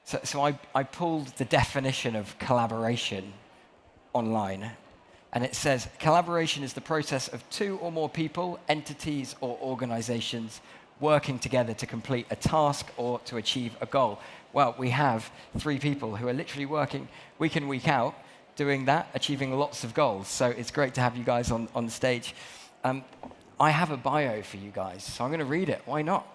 So I pulled the definition of collaboration online, and it says, collaboration is the process of two or more people, entities, or organizations working together to complete a task or to achieve a goal. Well, we have 3 people who are literally working week in, week out, doing that, achieving lots of goals. So it's great to have you guys on the stage. I have a bio for you guys, so I'm going to read it. Why not?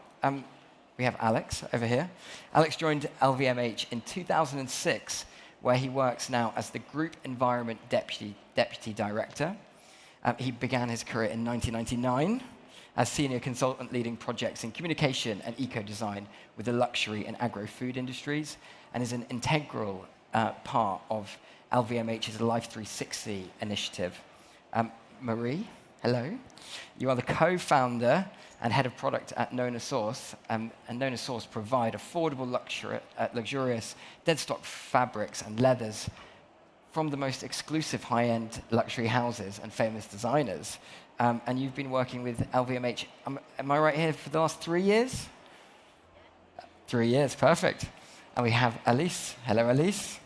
We have Alex over here. Alex joined LVMH in 2006, where he works now as the Group Environment Deputy Director. He began his career in 1999 as senior consultant leading projects in communication and eco-design with the luxury and agro-food industries, and is an integral part of LVMH's Life 360 initiative. Marie, hello. You are the co-founder and head of product at Nona Source, and Nona Source provide affordable, luxurious dead stock fabrics and leathers from the most exclusive high-end luxury houses and famous designers. And you've been working with LVMH, am I right here, for the last 3 years? 3 years, perfect. And we have Alice. Hello, Alice.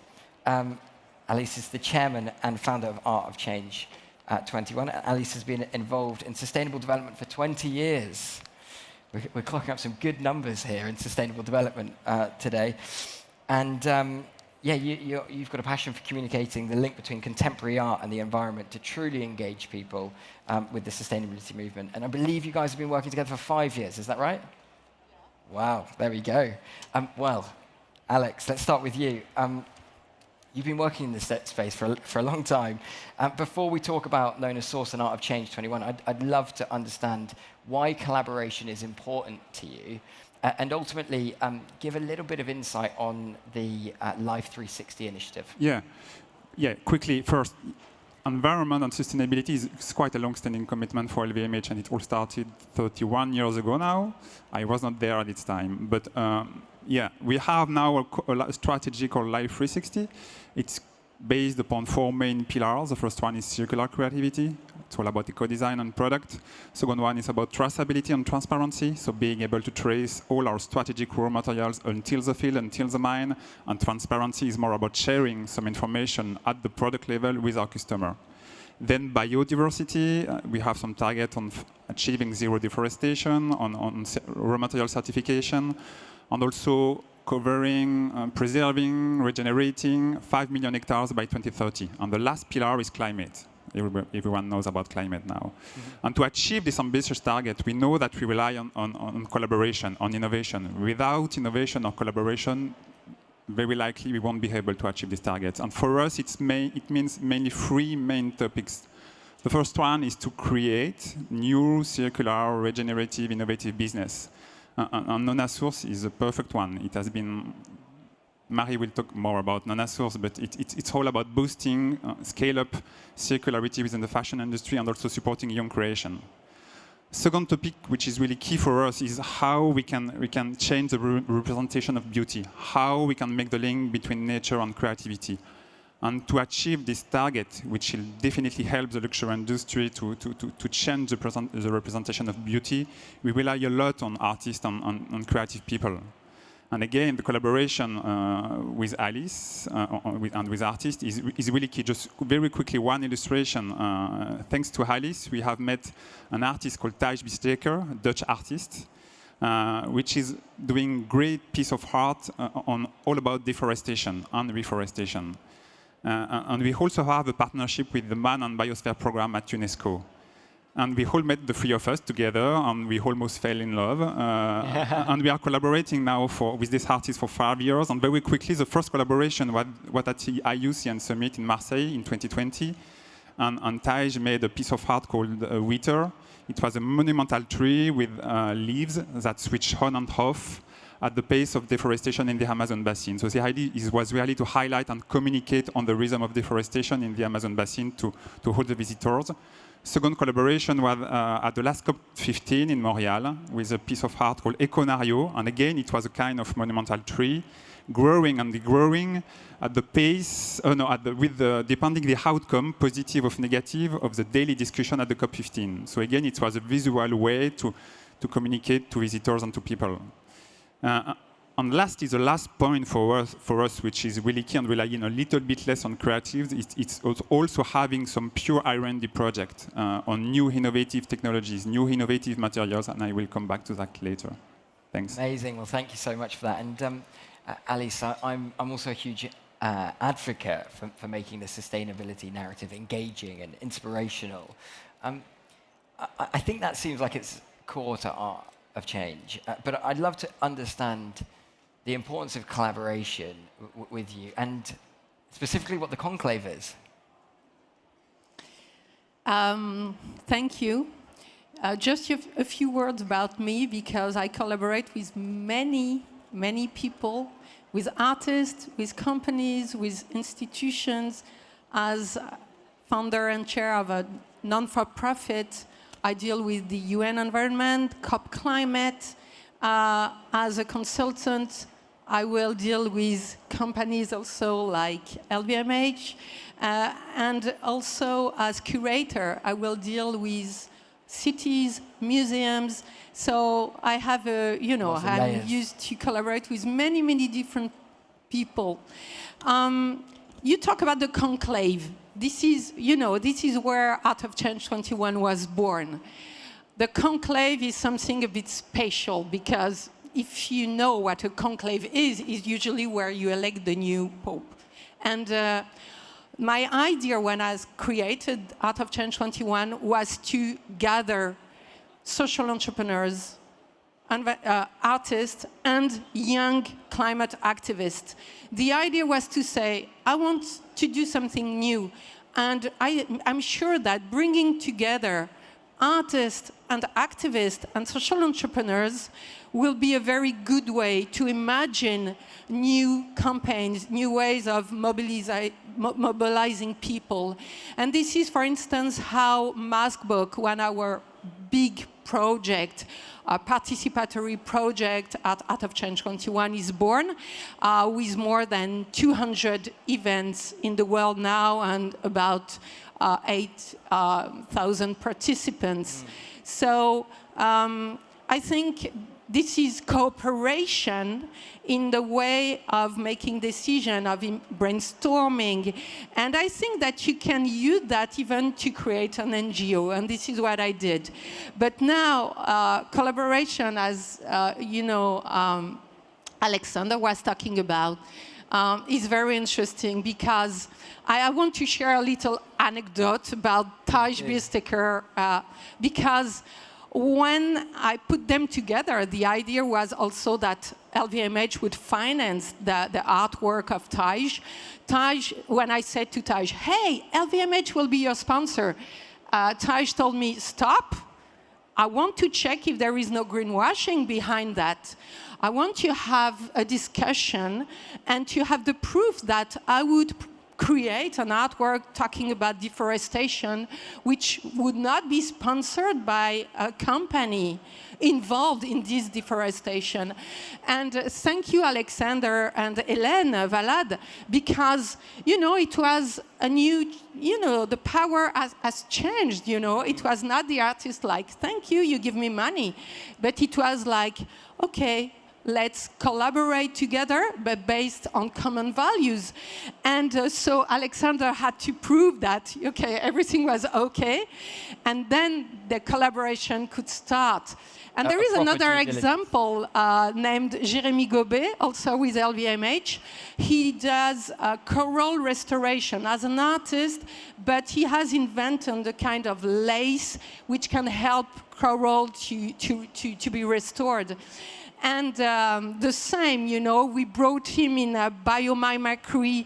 Alice is the chairman and founder of Art of Change at 21. Alice has been involved in sustainable development for 20 years. We're clocking up some good numbers here in sustainable development today. And yeah, you've got a passion for communicating the link between contemporary art and the environment to truly engage people with the sustainability movement. And I believe you guys have been working together for 5 years, is that right? Yeah. Wow, there we go. Well, Alex, let's start with you. You've been working in this space for a long time. Before we talk about Nona Source and Art of Change 21, I'd love to understand why collaboration is important to you, and ultimately give a little bit of insight on the Life 360 initiative. Yeah. Quickly, first, environment and sustainability is quite a long-standing commitment for LVMH, and it all started 31 years ago now. I was not there at its time, but yeah, we have now a strategy called Life 360. It's based upon 4 main pillars. The first one is circular creativity. It's all about eco-design and product. Second one is about traceability and transparency, so being able to trace all our strategic raw materials until the field, until the mine. And transparency is more about sharing some information at the product level with our customer. Then biodiversity, we have some target on achieving zero deforestation, on raw material certification, and also covering, preserving, regenerating 5 million hectares by 2030. And the last pillar is climate. Everyone knows about climate now. Mm-hmm. And to achieve this ambitious target, we know that we rely on collaboration, on innovation. Without innovation or collaboration, very likely we won't be able to achieve these targets. And for us, it means mainly 3 main topics. The first one is to create new, circular, regenerative, innovative business. And Nona Source is a perfect one. It has been, Marie will talk more about Nona Source, but it's all about boosting, scale up circularity within the fashion industry and also supporting young creation. Second topic, which is really key for us, is how we can change the representation of beauty, how we can make the link between nature and creativity. And to achieve this target, which will definitely help the luxury industry to change the representation of beauty, we rely a lot on artists and creative people. And again, the collaboration with Alice and with artists is really key. Just very quickly, one illustration. Thanks to Alice, we have met an artist called Thijs Bisteker, a Dutch artist, which is doing great piece of art on all about deforestation and reforestation. And we also have a partnership with the Man and Biosphere program at UNESCO. And we all met, the 3 of us, together, and we almost fell in love. And we are collaborating now with this artist for 5 years. And very quickly, the first collaboration was at the IUCN Summit in Marseille in 2020. And Thijs made a piece of art called Wither. It was a monumental tree with leaves that switch on and off at the pace of deforestation in the Amazon basin. So the idea was really to highlight and communicate on the rhythm of deforestation in the Amazon basin to all the visitors. Second collaboration was at the last COP15 in Montreal with a piece of art called Econario. And again, it was a kind of monumental tree, growing and growing at the pace, depending the outcome, positive or negative, of the daily discussion at the COP15. So again, it was a visual way to communicate to visitors and to people. And last is the last point for us, which is really key and relying a little bit less on creatives. It's also having some pure R&D project on new innovative technologies, new innovative materials, and I will come back to that later. Thanks. Amazing. Well, thank you so much for that. And Alice, I'm also a huge advocate for making the sustainability narrative engaging and inspirational. I think that seems like it's core to art of change, but I'd love to understand the importance of collaboration with you, and specifically what the conclave is. Thank you. Just a few words about me, because I collaborate with many people, with artists, with companies, with institutions. As founder and chair of a non-for-profit, I deal with the UN environment, COP climate. As a consultant, I will deal with companies also like LVMH. And also as curator, I will deal with cities, museums. So I have I'm used to collaborate with many different people. You talk about the conclave. This is where Art of Change 21 was born. The conclave is something a bit special, because if you know what a conclave is usually where you elect the new pope. And my idea when I created Art of Change 21 was to gather social entrepreneurs, artists, and young climate activists. The idea was to say, I want to do something new. And I'm sure that bringing together artists and activists and social entrepreneurs will be a very good way to imagine new campaigns, new ways of mobilizing people. And this is, for instance, how Maskbook, one of our big project, a participatory project at Art of Change 21 is born, with more than 200 events in the world now and about 8,000 participants. So I think this is cooperation in the way of making decision, of brainstorming. And I think that you can use that even to create an NGO, and this is what I did. But now, collaboration, as Alexander was talking about, is very interesting, because I want to share a little anecdote about Taj Bisteker, because when I put them together, the idea was also that LVMH would finance the artwork of Taj. When I said to Taj, hey, LVMH will be your sponsor, Taj told me, stop. I want to check if there is no greenwashing behind that. I want to have a discussion and to have the proof that I would create an artwork talking about deforestation, which would not be sponsored by a company involved in this deforestation. And thank you, Alexander and Hélène Valade, because, it was a new, the power has changed, It was not the artist like, thank you, you give me money. But it was like, okay, let's collaborate together, but based on common values. And so Alexander had to prove that, okay, everything was okay. And then the collaboration could start. And there is another example named Jérémy Gobet, also with LVMH. He does coral restoration as an artist, but he has invented a kind of lace which can help coral to be restored. And the same, we brought him in a biomimicry,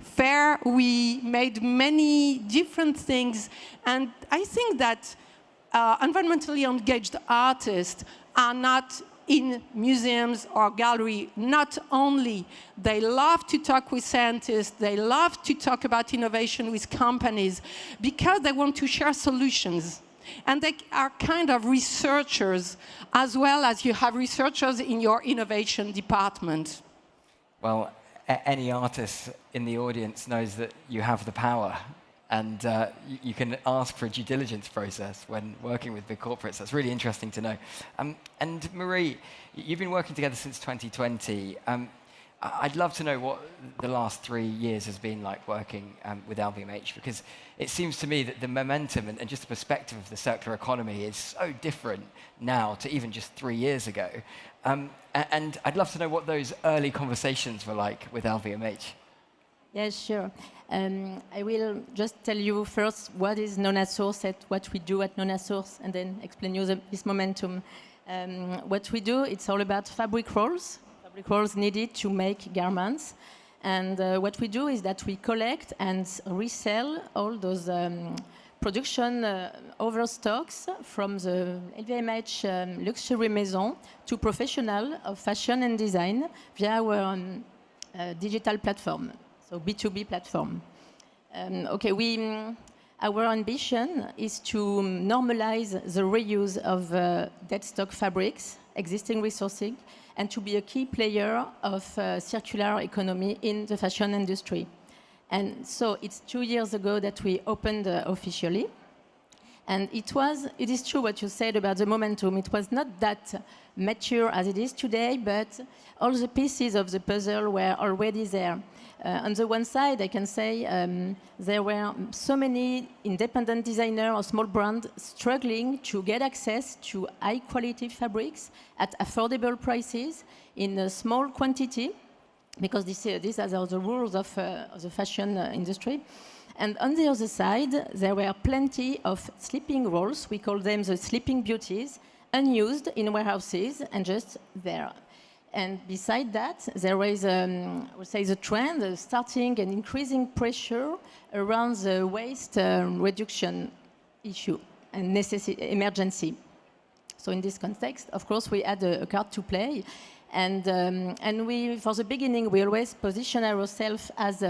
fair. We made many different things. And I think that environmentally engaged artists are not in museums or gallery. Not only they love to talk with scientists, they love to talk about innovation with companies, because they want to share solutions. And they are kind of researchers, as well as you have researchers in your innovation department. Well, any artist in the audience knows that you have the power and you can ask for a due diligence process when working with big corporates. That's really interesting to know. And Marie, you've been working together since 2020. I'd love to know what the last 3 years has been like working with LVMH, because it seems to me that the momentum and just the perspective of the circular economy is so different now to even just 3 years ago. And I'd love to know what those early conversations were like with LVMH. Yes, sure. I will just tell you first what is NONASource and what we do at NONASource, and then explain you this momentum. What we do, it's all about fabric rolls needed to make garments. And what we do is that we collect and resell all those production overstocks from the LVMH luxury maison to professional of fashion and design via our digital platform, so B2B platform. Our ambition is to normalize the reuse of dead stock fabrics, existing resourcing, and to be a key player of circular economy in the fashion industry. And so it's 2 years ago that we opened officially. And it is true what you said about the momentum. It was not that mature as it is today, but all the pieces of the puzzle were already there. On the one side, I can say there were so many independent designers or small brands struggling to get access to high-quality fabrics at affordable prices in a small quantity, because these are the rules of the fashion industry. And on the other side, there were plenty of sleeping rolls, we call them the sleeping beauties, unused in warehouses and just there. And beside that, there is, I would say, the trend, starting and increasing pressure around the waste reduction issue and emergency. So in this context, of course, we had a card to play. And we, for the beginning, we always position ourselves as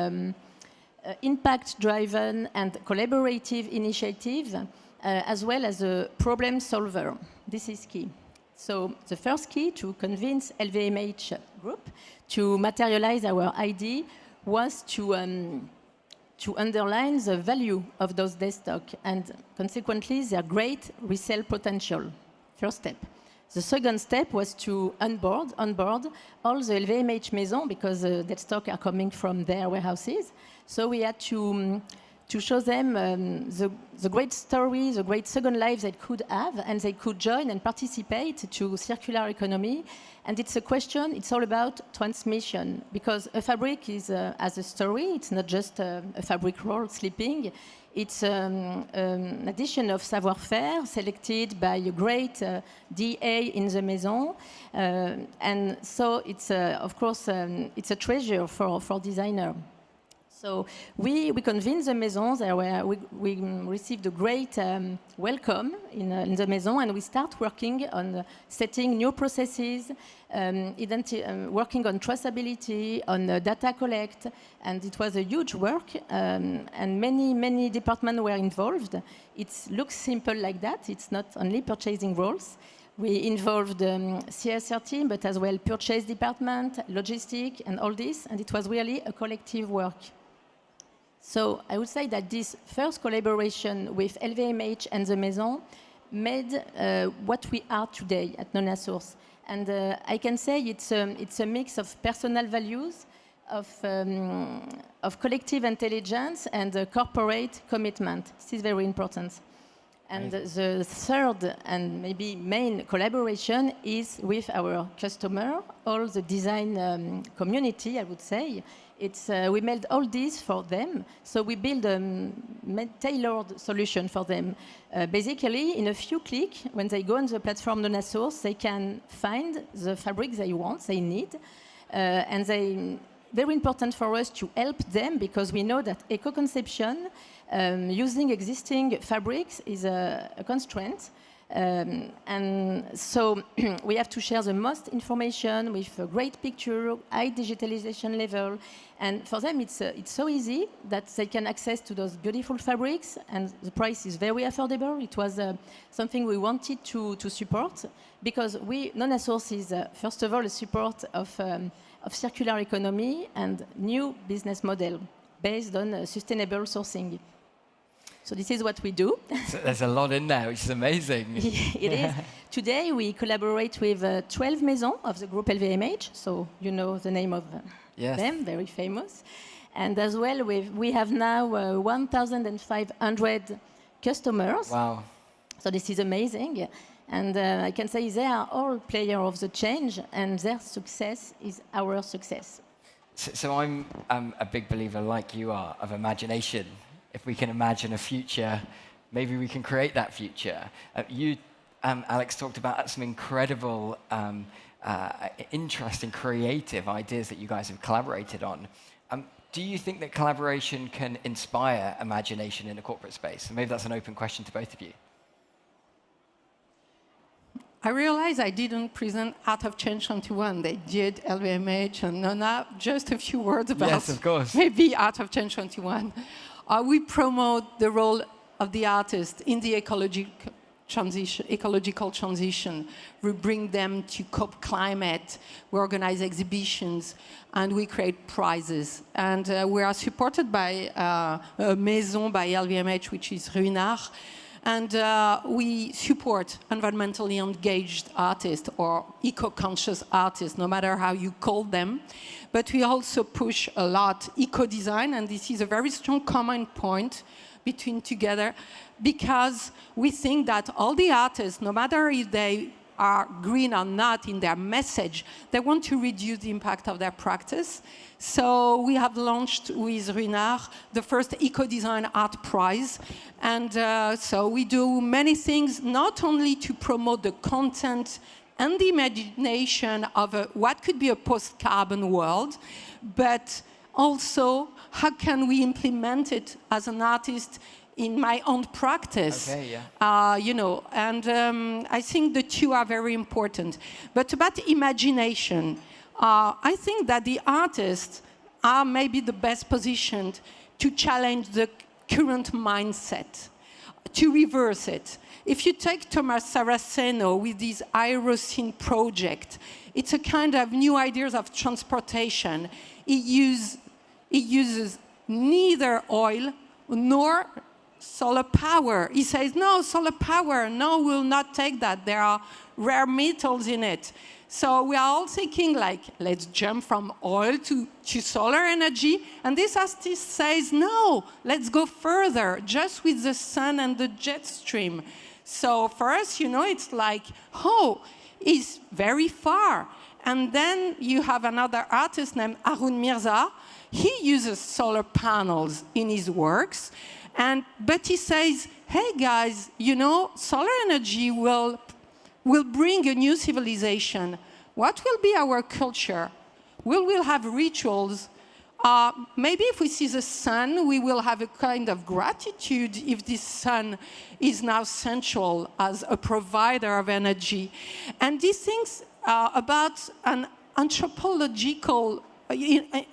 impact-driven and collaborative initiative, as well as a problem solver. This is key. So the first key to convince LVMH Group to materialize our idea was to underline the value of those dead stock and consequently their great resale potential. First step. The second step was to onboard all the LVMH maison, because dead stock are coming from their warehouses. So we had to show them the great story, the great second life they could have, and they could join and participate to circular economy. And it's a question, it's all about transmission, because a fabric is as a story, it's not just a fabric roll sleeping. It's an addition of savoir-faire selected by a great DA in the maison. And so it's, of course, it's a treasure for designer. So we convinced the maisons. We received a great welcome in the maison, and we start working on setting new processes, working on traceability, on data collect, and it was a huge work, and many departments were involved. It looks simple like that. It's not only purchasing roles. We involved CSR team, but as well purchase department, logistic, and all this, and it was really a collective work. So I would say that this first collaboration with LVMH and the Maison made what we are today at NONASource. And I can say it's a mix of personal values, of collective intelligence, and corporate commitment. This is very important. And the third and maybe main collaboration is with our customer, all the design community, I would say. We made all this for them, so we build a tailored solution for them. Basically, in a few clicks, when they go on the platform NONASource, they can find the fabric they want, they need, and very important for us to help them, because we know that eco-conception, using existing fabrics, is a constraint. And so we have to share the most information with a great picture, high digitalization level. And for them, it's so easy that they can access to those beautiful fabrics, and the price is very affordable. It was something we wanted to support, because NONASource is, first of all, a support of circular economy and new business model based on sustainable sourcing. So this is what we do. So there's a lot in there, which is amazing. It is. Today we collaborate with 12 maisons of the group LVMH, so you know the name of them, very famous. And as well, we have now 1,500 customers. Wow. So this is amazing. And I can say they are all players of the change, and their success is our success. So I'm a big believer, like you are, of imagination. If we can imagine a future, maybe we can create that future. You, Alex, talked about some incredible, interesting, creative ideas that you guys have collaborated on. Do you think that collaboration can inspire imagination in a corporate space? And maybe that's an open question to both of you. I realize I didn't present Art of Change 21. They did LVMH and Nona. Just a few words about yes, of course. Maybe Art of Change 21. We promote the role of the artist in the ecological transition. We bring them to COP Climate. We organize exhibitions, and we create prizes. And we are supported by a maison by LVMH, which is Ruinart. And we support environmentally engaged artists or eco-conscious artists, no matter how you call them. But we also push a lot eco-design, and this is a very strong common point between together, because we think that all the artists, no matter if they are green or not in their message, they want to reduce the impact of their practice. So we have launched with Ruinart the first Eco-Design Art Prize. And so we do many things, not only to promote the content and the imagination of what could be a post-carbon world, but also how can we implement it as an artist in my own practice. Okay, yeah. You know, and I think the two are very important. But about imagination, I think that the artists are maybe the best positioned to challenge the current mindset, to reverse it. If you take Thomas Saraceno with this Aeroscene project, it's a kind of new ideas of transportation. He uses neither oil nor solar power. He says, no, solar power, no, we'll not take that. There are rare metals in it. So we are all thinking like, let's jump from oil to solar energy. And this artist says, no, let's go further, just with the sun and the jet stream. So for us, you know, it's like, oh, it's very far. And then you have another artist named Arun Mirza. He uses solar panels in his works. But he says, hey guys, you know, solar energy will bring a new civilization. What will be our culture? We will have rituals. Maybe if we see the sun, we will have a kind of gratitude if this sun is now central as a provider of energy. And these things about an anthropological,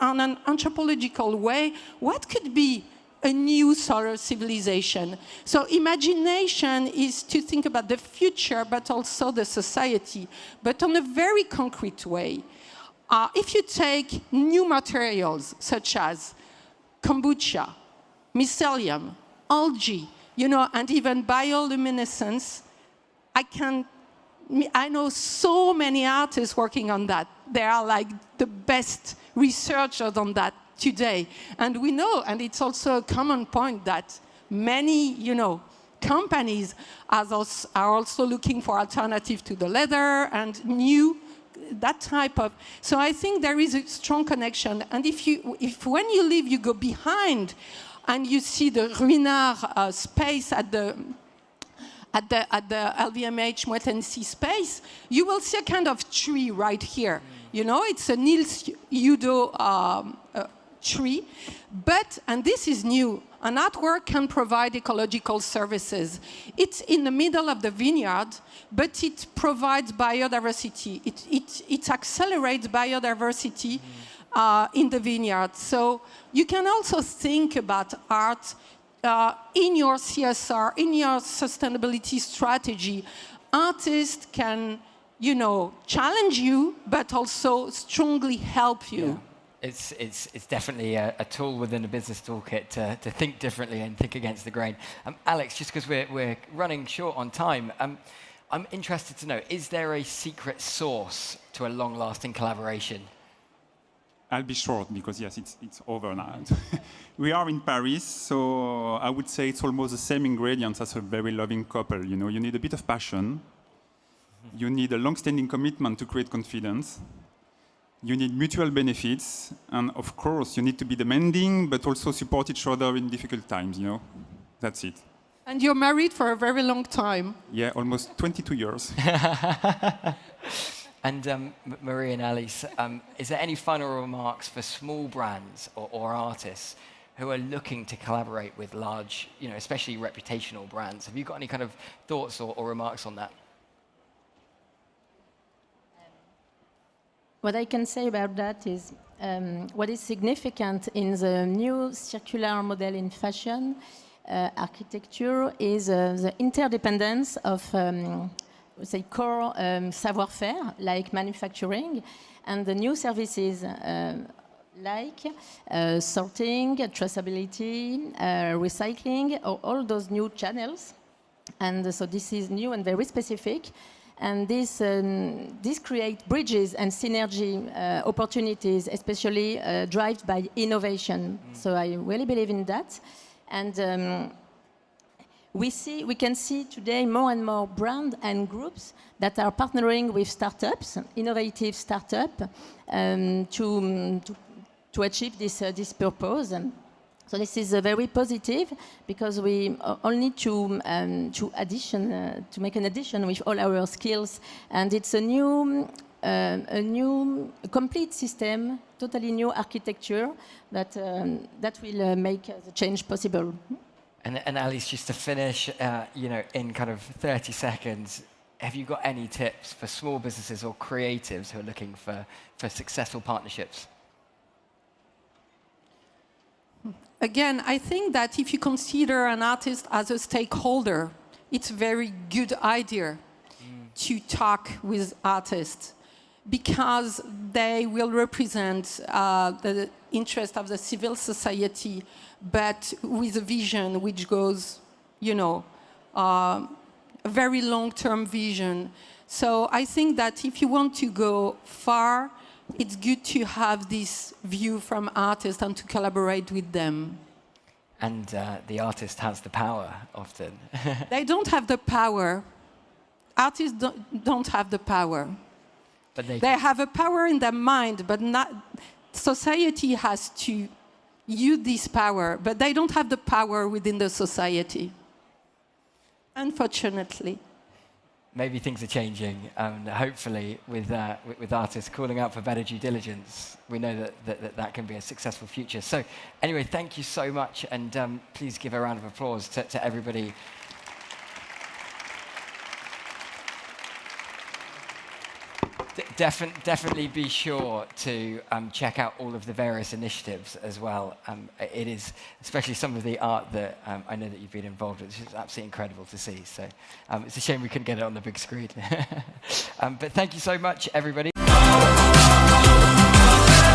on an anthropological way, what could be a new solar civilization? So imagination is to think about the future, but also the society, but on a very concrete way. If you take new materials, such as kombucha, mycelium, algae, you know, and even bioluminescence, I know so many artists working on that. They are like the best researchers on that today. And we know, and it's also a common point, that many, you know, companies are also looking for alternatives to the leather and new, that type of. So I think there is a strong connection. And if when you leave, you go behind and you see the Ruinart space at the LVMH Moët space, you will see a kind of tree right here. You know, it's a Niels Udo tree, and this is new, an artwork can provide ecological services. It's in the middle of the vineyard, but it provides biodiversity. It accelerates biodiversity in the vineyard. So you can also think about art in your CSR, in your sustainability strategy. Artists can, you know, challenge you, but also strongly help you. it's definitely a tool within the business toolkit to think differently and think against the grain. Alex, just because we're running short on time, I'm interested to know, is there a secret sauce to a long-lasting collaboration? I'll be short because, yes, it's over now. We are in Paris, so I would say it's almost the same ingredients as a very loving couple. You know, you need a bit of passion. You need a long-standing commitment to create confidence. You need mutual benefits. And of course, you need to be demanding, but also support each other in difficult times, you know. That's it. And you're married for a very long time. Yeah, almost 22 years. And Marie and Alice, is there any final remarks for small brands or artists who are looking to collaborate with large, you know, especially reputational brands? Have you got any kind of thoughts or remarks on that? What I can say about that is what is significant in the new circular model in fashion architecture is the interdependence of say core savoir-faire like manufacturing and the new services like sorting, traceability, recycling, all those new channels. And so this is new and very specific. And this creates bridges and synergy opportunities, especially driven by innovation. So I really believe in that. And we can see today more and more brands and groups that are partnering with startups, innovative startups, to achieve this purpose. So this is very positive because we all need to make an addition with all our skills, and it's a new complete system, totally new architecture that will make the change possible. And Alice, just to finish, you know, in kind of 30 seconds, have you got any tips for small businesses or creatives who are looking for successful partnerships? Again, I think that if you consider an artist as a stakeholder, it's a very good idea to talk with artists because they will represent the interest of the civil society, but with a vision which goes, you know, a very long-term vision. So I think that if you want to go far, it's good to have this view from artists and to collaborate with them. And the artist has the power often. They don't have the power. Artists don't have the power. But they have a power in their mind, but not. Society has to use this power, but they don't have the power within the society. Unfortunately. Maybe things are changing, and hopefully with artists calling out for better due diligence, we know that can be a successful future. So anyway, thank you so much, and please give a round of applause to everybody. Definitely be sure to check out all of the various initiatives as well. It is, especially some of the art that I know that you've been involved with, it's just absolutely incredible to see. So it's a shame we couldn't get it on the big screen. But thank you so much, everybody.